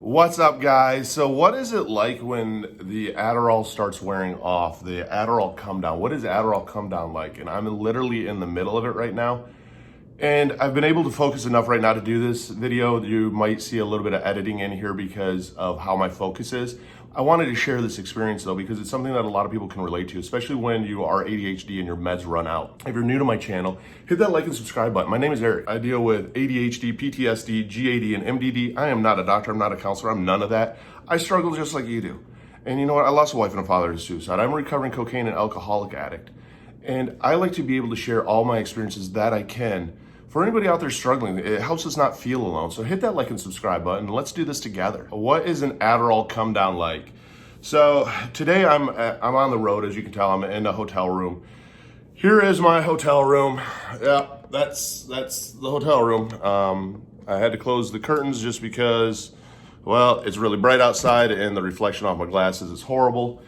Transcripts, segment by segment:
What's up, guys? So what is it like when the Adderall starts wearing off, the Adderall Comedown? What is Adderall Comedown like? And I'm literally in the middle of it right now. And I've been able to focus enough right now to do this video. You might see a little bit of editing in here because of how my focus is. I wanted to share this experience though, because it's something that a lot of people can relate to, especially when you are ADHD and your meds run out. If you're new to my channel, hit that like and subscribe button. My name is Eric. I deal with ADHD, PTSD, GAD, and MDD. I am not a doctor. I'm not a counselor. I'm none of that. I struggle just like you do. And you know what? I lost a wife and a father to suicide. I'm a recovering cocaine and alcoholic addict. And I like to be able to share all my experiences that I can. For anybody out there struggling, it helps us not feel alone. So hit that like and subscribe button and let's do this together. What is an Adderall Comedown like? So today I'm on the road, as you can tell. I'm in a hotel room. Here is my hotel room. Yeah, that's the hotel room. I had to close the curtains just because, well, it's really bright outside and the reflection off my glasses is horrible.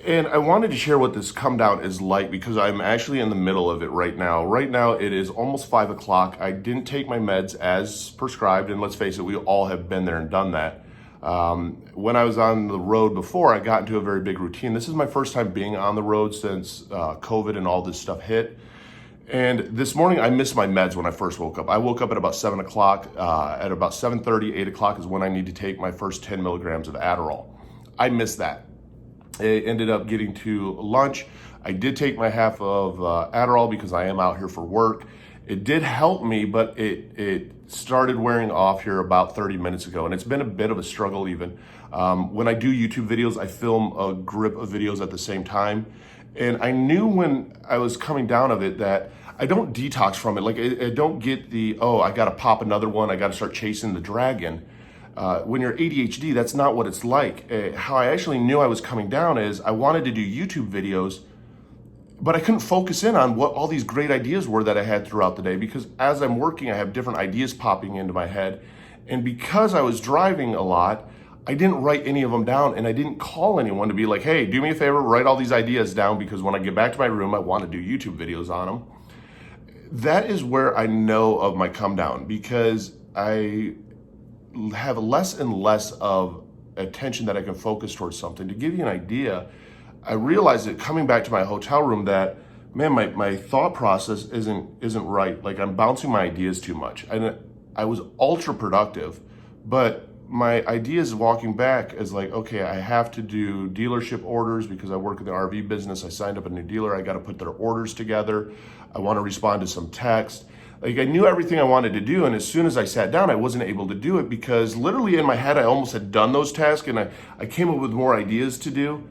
And I wanted to share what this come down is like because I'm actually in the middle of it right now. Right now it is almost 5 o'clock. I didn't take my meds as prescribed, and let's face it, we all have been there and done that. When I was on the road before, I got into a very big routine. This is my first time being on the road since COVID and all this stuff hit. And this morning I missed my meds when I first woke up. I woke up at about 7 o'clock. At about 7:30, 8 o'clock is when I need to take my first 10 milligrams of Adderall. I missed that. It ended up getting to lunch. I did take my half of Adderall because I am out here for work. It did help me, but it started wearing off here about 30 minutes ago, and it's been a bit of a struggle even. When I do YouTube videos, I film a grip of videos at the same time, and I knew when I was coming down of it that I don't detox from it. Like I don't get the, oh, I gotta pop another one, I gotta start chasing the dragon. When you're ADHD, that's not what it's like. How I actually knew I was coming down is I wanted to do YouTube videos, but I couldn't focus in on what all these great ideas were that I had throughout the day, because as I'm working, I have different ideas popping into my head. And because I was driving a lot, I didn't write any of them down, and I didn't call anyone to be like, hey, do me a favor, write all these ideas down, because when I get back to my room, I want to do YouTube videos on them. That is where I know of my come down, because I have less and less of attention that I can focus towards something. To give you an idea, I realized that coming back to my hotel room that, man, my thought process isn't right. Like I'm bouncing my ideas too much. And I was ultra productive, but my ideas walking back is like, okay, I have to do dealership orders because I work in the RV business. I signed up a new dealer. I got to put their orders together. I want to respond to some text. Like I knew everything I wanted to do, and as soon as I sat down, I wasn't able to do it because literally in my head, I almost had done those tasks, and I came up with more ideas to do.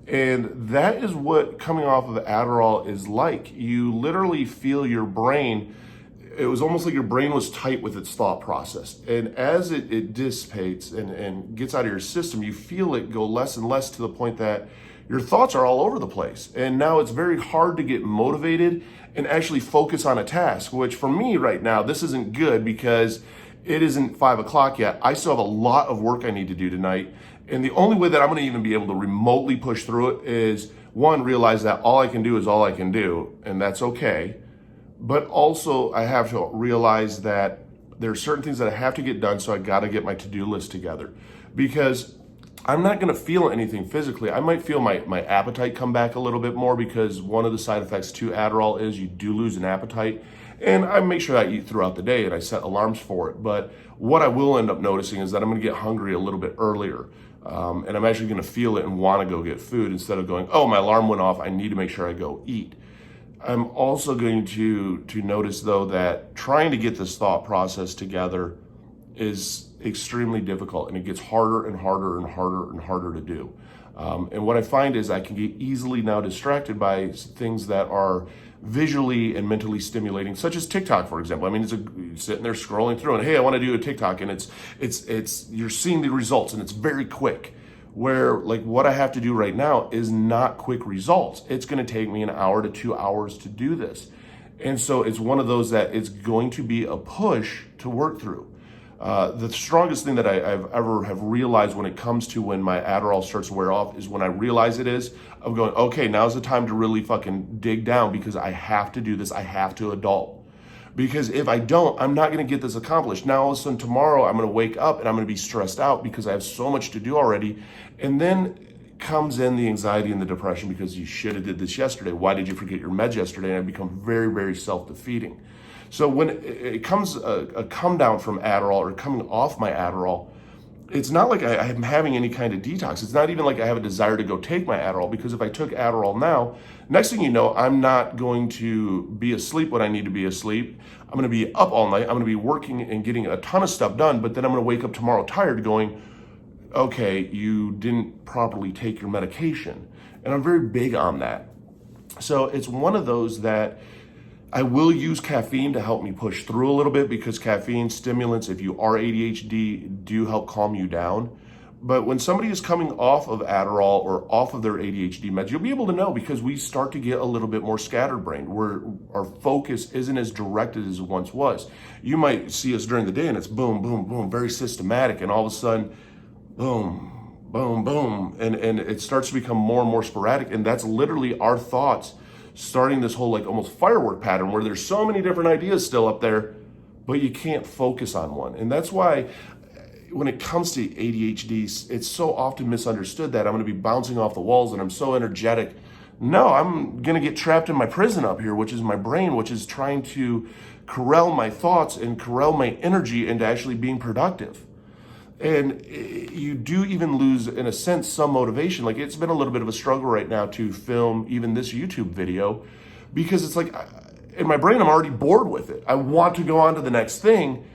And that is what coming off of Adderall is like. You literally feel your brain, it was almost like your brain was tight with its thought process. And as it dissipates and gets out of your system, you feel it go less and less to the point that your thoughts are all over the place. And now it's very hard to get motivated and actually focus on a task, which for me right now, this isn't good because it isn't 5 o'clock yet. I still have a lot of work I need to do tonight. And the only way that I'm gonna even be able to remotely push through it is, one, realize that all I can do is all I can do, and that's okay. But also I have to realize that there are certain things that I have to get done, so I gotta get my to-do list together. Because I'm not gonna feel anything physically. I might feel my appetite come back a little bit more, because one of the side effects to Adderall is you do lose an appetite. And I make sure I eat throughout the day and I set alarms for it. But what I will end up noticing is that I'm gonna get hungry a little bit earlier. And I'm actually gonna feel it and wanna go get food instead of going, oh, my alarm went off, I need to make sure I go eat. I'm also going to notice though that trying to get this thought process together is extremely difficult, and it gets harder and harder and harder and harder to do. And what I find is I can get easily now distracted by things that are visually and mentally stimulating, such as TikTok, for example. I mean, you're sitting there scrolling through and, hey, I want to do a TikTok, and it's you're seeing the results and it's very quick. Where like what I have to do right now is not quick results. It's going to take me an hour to 2 hours to do this. And so it's one of those that it's going to be a push to work through. The strongest thing that I've ever have realized when it comes to when my Adderall starts to wear off is when I realize it is, I'm going, okay, now's the time to really fucking dig down because I have to do this. I have to adult. Because if I don't, I'm not going to get this accomplished. Now, all of a sudden, tomorrow, I'm going to wake up and I'm going to be stressed out because I have so much to do already. And then comes in the anxiety and the depression because you should have did this yesterday. Why did you forget your meds yesterday? And I become very, very self-defeating. So when it comes a come down from Adderall or coming off my Adderall, it's not like I'm having any kind of detox. It's not even like I have a desire to go take my Adderall, because if I took Adderall now, next thing you know, I'm not going to be asleep when I need to be asleep. I'm going to be up all night. I'm going to be working and getting a ton of stuff done, but then I'm going to wake up tomorrow tired going, okay, you didn't properly take your medication. And I'm very big on that. So it's one of those that I will use caffeine to help me push through a little bit, because caffeine stimulants, if you are ADHD, do help calm you down. But when somebody is coming off of Adderall or off of their ADHD meds, you'll be able to know, because we start to get a little bit more scatterbrained, where our focus isn't as directed as it once was. You might see us during the day and it's boom, boom, boom, very systematic, and all of a sudden, boom, boom, boom, and it starts to become more and more sporadic, and that's literally our thoughts starting this whole like almost firework pattern where there's so many different ideas still up there, but you can't focus on one. And that's why when it comes to ADHD, it's so often misunderstood that I'm going to be bouncing off the walls and I'm so energetic. No, I'm going to get trapped in my prison up here, which is my brain, which is trying to corral my thoughts and corral my energy into actually being productive. And you do even lose, in a sense, some motivation. Like, it's been a little bit of a struggle right now to film even this YouTube video, because it's like, in my brain, I'm already bored with it. I want to go on to the next thing,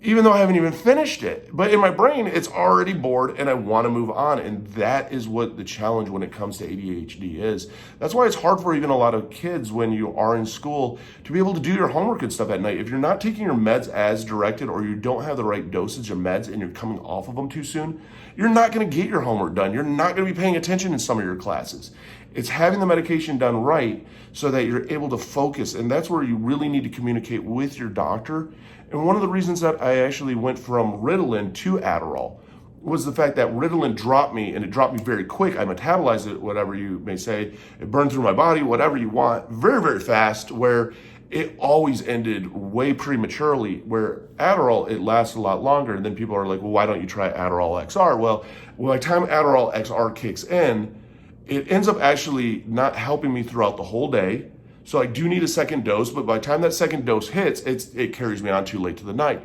even though I haven't even finished it. But in my brain, it's already bored and I want to move on. And that is what the challenge when it comes to ADHD is. That's why it's hard for even a lot of kids when you are in school to be able to do your homework and stuff at night. If you're not taking your meds as directed, or you don't have the right dosage of meds and you're coming off of them too soon, you're not going to get your homework done. You're not going to be paying attention in some of your classes. It's having the medication done right so that you're able to focus. And that's where you really need to communicate with your doctor. And one of the reasons that I actually went from Ritalin to Adderall was the fact that Ritalin dropped me, and it dropped me very quick. I metabolized it, whatever you may say. It burned through my body, whatever you want, very, very fast, where it always ended way prematurely. Where Adderall, it lasts a lot longer. And then people are like, well, why don't you try Adderall XR? Well, by the time Adderall XR kicks in, it ends up actually not helping me throughout the whole day. So I do need a second dose, but by the time that second dose hits, it carries me on too late to the night.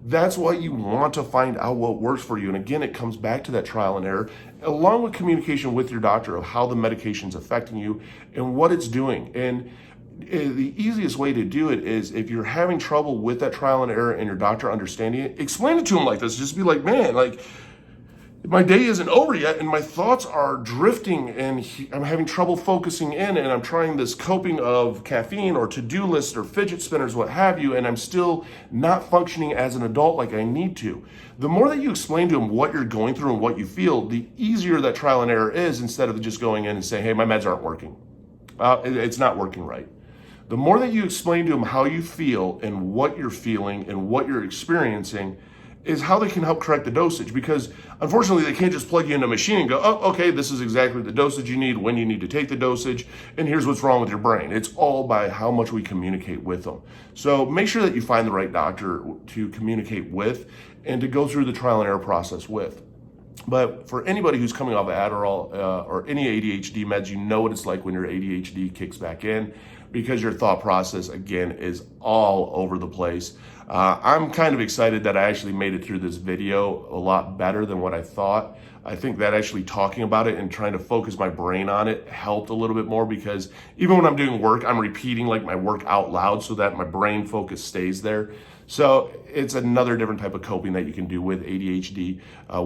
That's why you want to find out what works for you. And again, it comes back to that trial and error, along with communication with your doctor of how the medication's affecting you and what it's doing. And the easiest way to do it is, if you're having trouble with that trial and error and your doctor understanding it, explain it to him like this. Just be like, man, like, my day isn't over yet and my thoughts are drifting and I'm having trouble focusing in, and I'm trying this coping of caffeine or to-do lists or fidget spinners, what have you, and I'm still not functioning as an adult like I need to. The more that you explain to them what you're going through and what you feel, the easier that trial and error is, instead of just going in and saying, hey, my meds aren't working. It's not working right. The more that you explain to them how you feel and what you're feeling and what you're experiencing, is how they can help correct the dosage. Because unfortunately, they can't just plug you in a machine and go, oh, okay, this is exactly the dosage you need, when you need to take the dosage, and here's what's wrong with your brain. It's all by how much we communicate with them. So make sure that you find the right doctor to communicate with and to go through the trial and error process with. But for anybody who's coming off of Adderall or any ADHD meds, you know what it's like when your ADHD kicks back in, because your thought process, again, is all over the place. I'm kind of excited that I actually made it through this video a lot better than what I thought. I think that actually talking about it and trying to focus my brain on it helped a little bit more, because even when I'm doing work, I'm repeating like my work out loud so that my brain focus stays there. So it's another different type of coping that you can do with ADHD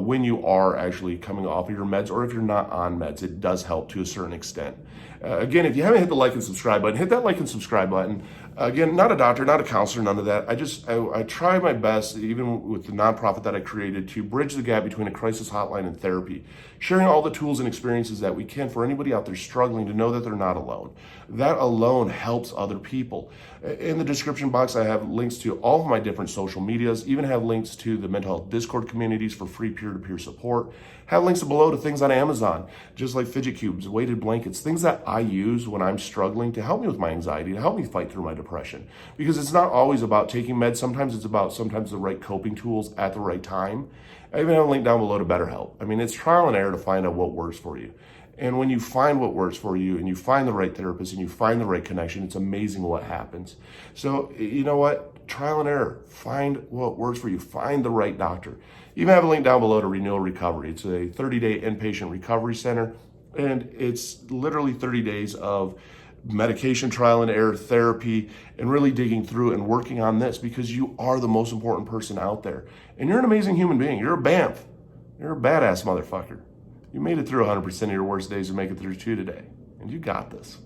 when you are actually coming off of your meds, or if you're not on meds. It does help to a certain extent. Again, if you haven't hit the like and subscribe button, hit that like and subscribe button. Again, not a doctor, not a counselor, none of that. I try my best, even with the nonprofit that I created, to bridge the gap between a crisis hotline and therapy, sharing all the tools and experiences that we can for anybody out there struggling to know that they're not alone. That alone helps other people. In the description box, I have links to all of my different social medias, even have links to the mental health Discord communities for free peer-to-peer support, have links below to things on Amazon, just like fidget cubes, weighted blankets, things that I use when I'm struggling to help me with my anxiety, to help me fight through my depression. Because it's not always about taking meds. Sometimes it's about the right coping tools at the right time. I even have a link down below to BetterHelp. I mean, it's trial and error to find out what works for you. And when you find what works for you and you find the right therapist and you find the right connection, it's amazing what happens. So, you know what? Trial and error. Find what works for you. Find the right doctor. Even have a link down below to Renewal Recovery. It's a 30-day inpatient recovery center, and it's literally 30 days of medication trial and error therapy and really digging through and working on this, because you are the most important person out there. And you're an amazing human being. You're a BAMF. You're a badass motherfucker. You made it through 100% of your worst days, and make it through 2 today. And you got this.